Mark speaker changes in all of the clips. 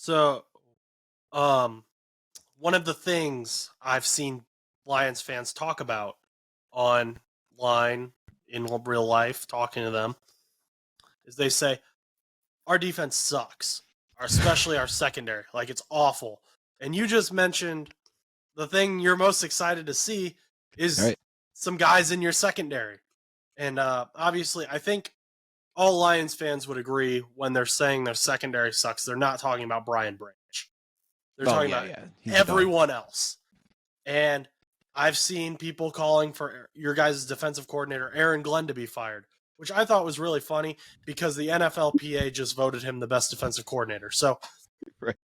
Speaker 1: So, um, one of the things I've seen Lions fans talk about online in real life, talking to them, is they say our defense sucks, especially our secondary. Like it's awful. And you just mentioned the thing you're most excited to see
Speaker 2: All
Speaker 1: is
Speaker 2: right.
Speaker 1: some guys in your secondary. And obviously, I think all Lions fans would agree when they're saying their secondary sucks. They're not talking about Brian Branch. They're
Speaker 2: Oh
Speaker 1: talking
Speaker 2: yeah,
Speaker 1: about
Speaker 2: yeah. He's a dog.
Speaker 1: everyone else. And I've seen people calling for your guys' defensive coordinator, Aaron Glenn, to be fired, which I thought was really funny because the NFLPA just voted him the best defensive coordinator. So
Speaker 2: Right.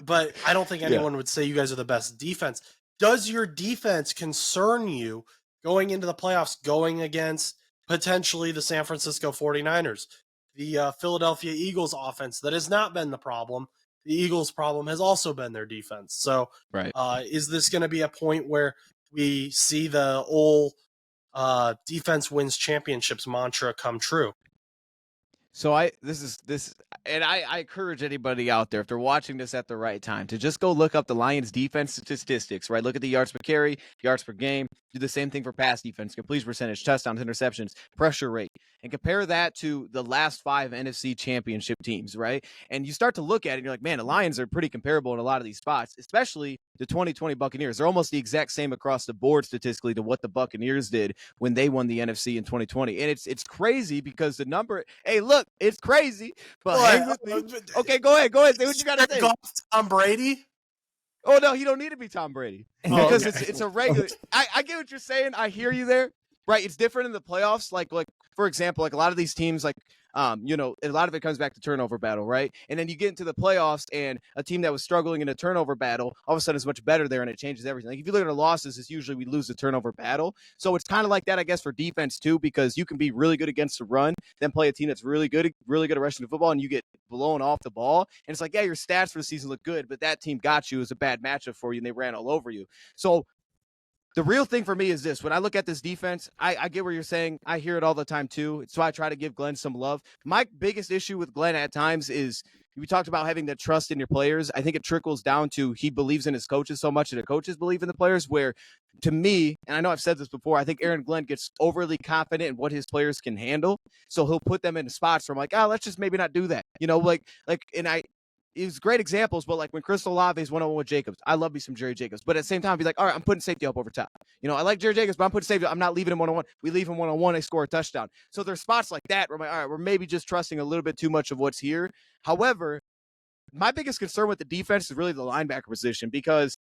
Speaker 1: but I don't think
Speaker 2: Yeah.
Speaker 1: anyone would say you guys are the best defense. Does your defense concern you going into the playoffs, going against potentially the San Francisco 49ers, the Philadelphia Eagles offense that has not been the problem? The Eagles' problem has also been their defense. So,
Speaker 2: Right.
Speaker 1: is this going to be a point where we see the old defense wins championships mantra come true?
Speaker 2: So I encourage anybody out there, if they're watching this at the right time, to just go look up the Lions defense statistics, right? Look at the yards per carry, yards per game, do the same thing for pass defense, completion percentage, touchdowns, interceptions, pressure rate, and compare that to the last 5 NFC championship teams, right? And you start to look at it and you're like, man, the Lions are pretty comparable in a lot of these spots, especially the 2020 Buccaneers. They're almost the exact same across the board statistically to what the Buccaneers did when they won the NFC in 2020. And it's crazy because the number, hey, look, it's crazy, but hang with me. Okay, go ahead. Say what you got to say.
Speaker 1: Tom Brady?
Speaker 2: Oh, no, he don't need to be Tom Brady because it's a regular. I get what you're saying. I hear you there. Right. It's different in the playoffs. Like, for example, like a lot of these teams, like, a lot of it comes back to turnover battle, right? And then you get into the playoffs and a team that was struggling in a turnover battle, all of a sudden is much better there and it changes everything. Like if you look at our losses, it's usually we lose the turnover battle. So it's kind of like that, I guess, for defense too, because you can be really good against the run, then play a team that's really good at rushing the football, and you get blown off the ball. And it's like, yeah, your stats for the season look good, but that team got you as a bad matchup for you and they ran all over you. So the real thing for me is this. When I look at this defense, I get what you're saying. I hear it all the time too. So I try to give Glenn some love. My biggest issue with Glenn at times is we talked about having the trust in your players. I think it trickles down to he believes in his coaches so much that the coaches believe in the players, where to me, and I know I've said this before, I think Aaron Glenn gets overly confident in what his players can handle. So he'll put them in spots where I'm like, let's just maybe not do that. It was great examples, but like when Crystal Olave is one-on-one with Jacobs, I love me some Jerry Jacobs. But at the same time, be like, all right, I'm putting safety up over top. I like Jerry Jacobs, but I'm putting safety up. I'm not leaving him one-on-one. We leave him one-on-one, they score a touchdown. So there's spots like that where I'm like, all right, we're maybe just trusting a little bit too much of what's here. However, my biggest concern with the defense is really the linebacker position, because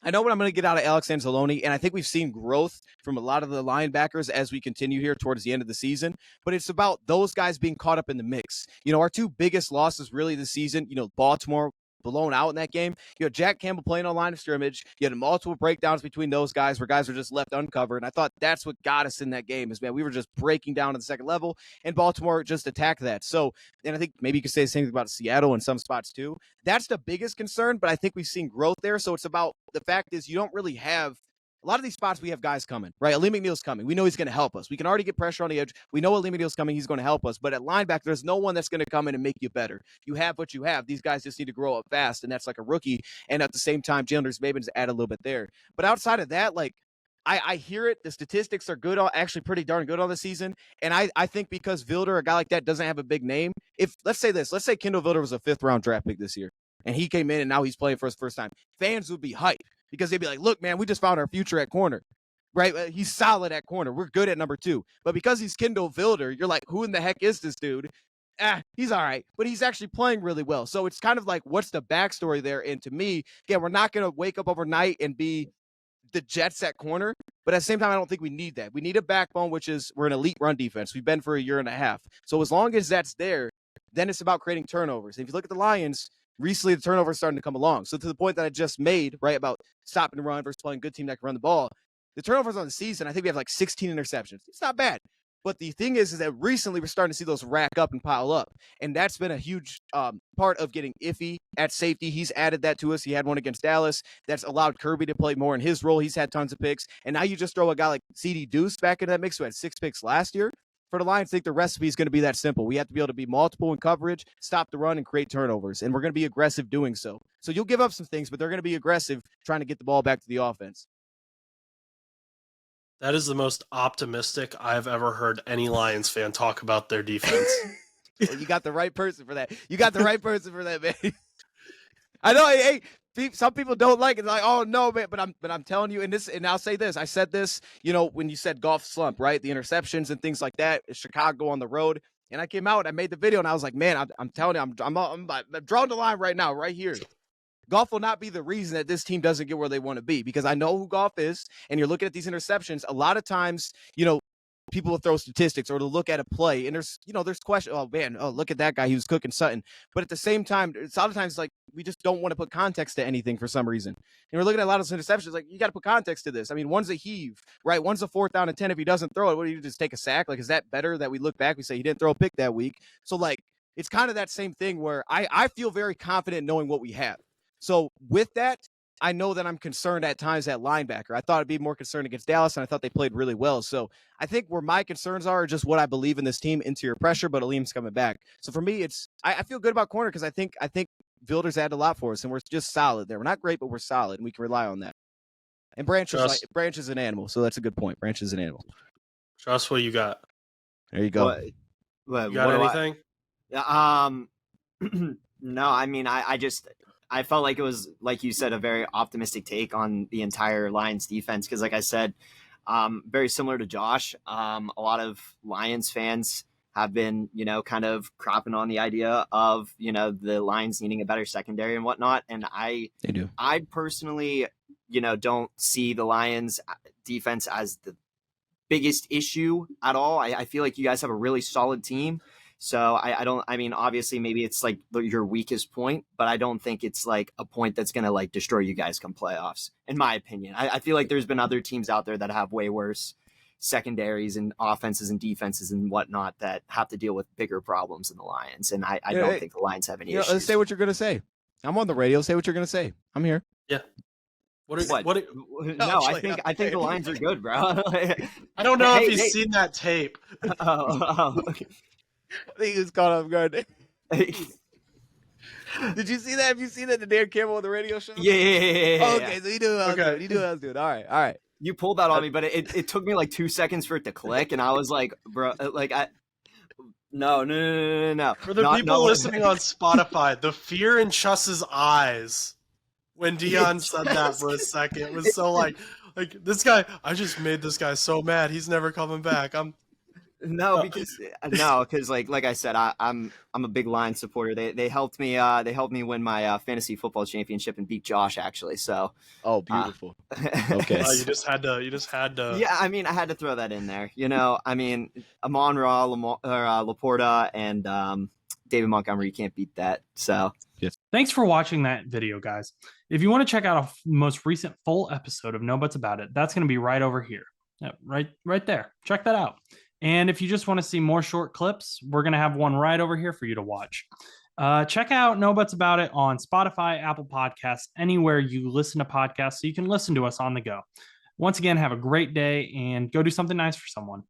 Speaker 2: I know what I'm going to get out of Alex Anzalone, and I think we've seen growth from a lot of the linebackers as we continue here towards the end of the season, but it's about those guys being caught up in the mix. Our 2 biggest losses really this season, Baltimore blown out in that game. You had Jack Campbell playing on line of scrimmage. You had multiple breakdowns between those guys where guys were just left uncovered. And I thought that's what got us in that game is, man, we were just breaking down in the second level, and Baltimore just attacked that. So, and I think maybe you could say the same thing about Seattle in some spots too. That's the biggest concern, but I think we've seen growth there. So it's about the fact is you don't really have a lot of these spots. We have guys coming, right? Aleem McNeil's coming. We know he's going to help us. We can already get pressure on the edge. We know Aleem McNeil's coming. He's going to help us. But at linebacker, there's no one that's going to come in and make you better. You have what you have. These guys just need to grow up fast, and that's like a rookie. And at the same time, Jalen Babin's add a little bit there. But outside of that, like, I hear it. The statistics are good, actually pretty darn good on the season. And I think because Vilder, a guy like that, doesn't have a big name. Let's say Kendall Vilder was a 5th-round draft pick this year, and he came in and now he's playing for his first time, fans would be hyped because they'd be like, look, man, we just found our future at corner. Right? He's solid at corner. We're good at number 2. But because he's Kendall Vilder, you're like, who in the heck is this dude? He's all right, but he's actually playing really well. So it's kind of like, what's the backstory there? And to me, again, we're not going to wake up overnight and be the Jets at corner, but at the same time, I don't think we need that. We need a backbone, which is we're an elite run defense. We've been for a year and a half. So as long as that's there, then it's about creating turnovers. And if you look at the Lions, recently the turnovers are starting to come along. So to the point that I just made, right, about stopping the run versus playing a good team that can run the ball, the turnovers on the season, I think we have like 16 interceptions. It's not bad. But the thing is that recently we're starting to see those rack up and pile up. And that's been a huge part of getting iffy at safety. He's added that to us. He had one against Dallas. That's allowed Kirby to play more in his role. He's had tons of picks. And now you just throw a guy like CD Deuce back into that mix who had 6 picks last year. for the Lions, I think the recipe is going to be that simple. We have to be able to be multiple in coverage, stop the run, and create turnovers. And we're going to be aggressive doing so. So you'll give up some things, but they're going to be aggressive trying to get the ball back to the offense.
Speaker 1: That is the most optimistic I've ever heard any Lions fan talk about their defense.
Speaker 2: Well, you got the right person for that. You got the right person for that, man. I know. Hey, some people don't like it. Like, oh no, man. But I'm telling you, and I'll say this. I said this, when you said golf slump, right? The interceptions and things like that. Chicago on the road, and I came out. I made the video, and I was like, man, I'm telling you, I'm drawing the line right now, right here. Golf will not be the reason that this team doesn't get where they want to be, because I know who Golf is, and you're looking at these interceptions. A lot of times, people will throw statistics or to look at a play, and there's question. Oh man, look at that guy, he was cooking Sutton. But at the same time, it's a lot of times like we just don't want to put context to anything for some reason. And we're looking at a lot of those interceptions. Like, you got to put context to this. I mean, one's a heave, right? One's a 4th down and 10. If he doesn't throw it, what do you just take a sack? Like, is that better that we look back? We say he didn't throw a pick that week. So like, it's kind of that same thing where I feel very confident knowing what we have. So with that, I know that I'm concerned at times at linebacker. I thought I'd be more concerned against Dallas, and I thought they played really well. So I think where my concerns are just what I believe in this team, interior pressure, but Aleem's coming back. So for me, I feel good about corner because I think Vilder's added a lot for us, and we're just solid there. We're not great, but we're solid, and we can rely on that. And Branch is an animal, so that's a good point. Branch is an animal.
Speaker 1: Chus, what you got?
Speaker 2: There you go.
Speaker 1: You got anything?
Speaker 3: No, I mean, I felt like it was, like you said, a very optimistic take on the entire Lions defense. Because like I said, very similar to Josh, a lot of Lions fans have been, kind of crapping on the idea of, the Lions needing a better secondary and whatnot. And I personally, don't see the Lions defense as the biggest issue at all. I feel like you guys have a really solid team. So I mean, obviously maybe it's like your weakest point, but I don't think it's like a point that's going to like destroy you guys come playoffs, in my opinion. I feel like there's been other teams out there that have way worse secondaries and offenses and defenses and whatnot that have to deal with bigger problems than the Lions. And I don't think the Lions have any issues.
Speaker 2: Let's say what you're going to say. I'm on the radio. Say what you're going to say. I'm here.
Speaker 1: Yeah.
Speaker 3: No, I think the Lions are good, bro.
Speaker 1: I don't know if you've seen that tape.
Speaker 3: Okay.
Speaker 2: I think he was caught off guard. Did you see that? Have you seen that, the Dan Campbell on the radio show?
Speaker 3: Yeah.
Speaker 2: Oh, okay, so you knew what I was doing. You knew what I was doing. All right.
Speaker 3: You pulled that on me, but it took me like 2 seconds for it to click, and I was like, bro, like no.
Speaker 1: For the people listening on Spotify, the fear in Chus's eyes when Dion said that for a second was so like this guy. I just made this guy so mad. He's never coming back.
Speaker 3: Because like I said, I'm a big Lions supporter. They helped me win my fantasy football championship and beat Josh actually. So
Speaker 2: beautiful. Okay.
Speaker 1: You just had to.
Speaker 3: Yeah, I mean, I had to throw that in there. I mean, Amon-Ra, Laporta, and David Montgomery, you can't beat that. So
Speaker 4: yes. Thanks for watching that video, guys. If you want to check out a most recent full episode of No Buts About It, that's going to be right over here. Yeah, right there. Check that out. And if you just want to see more short clips, we're going to have one right over here for you to watch. Check out No Buts About It on Spotify, Apple Podcasts, anywhere you listen to podcasts, so you can listen to us on the go. Once again, have a great day and go do something nice for someone.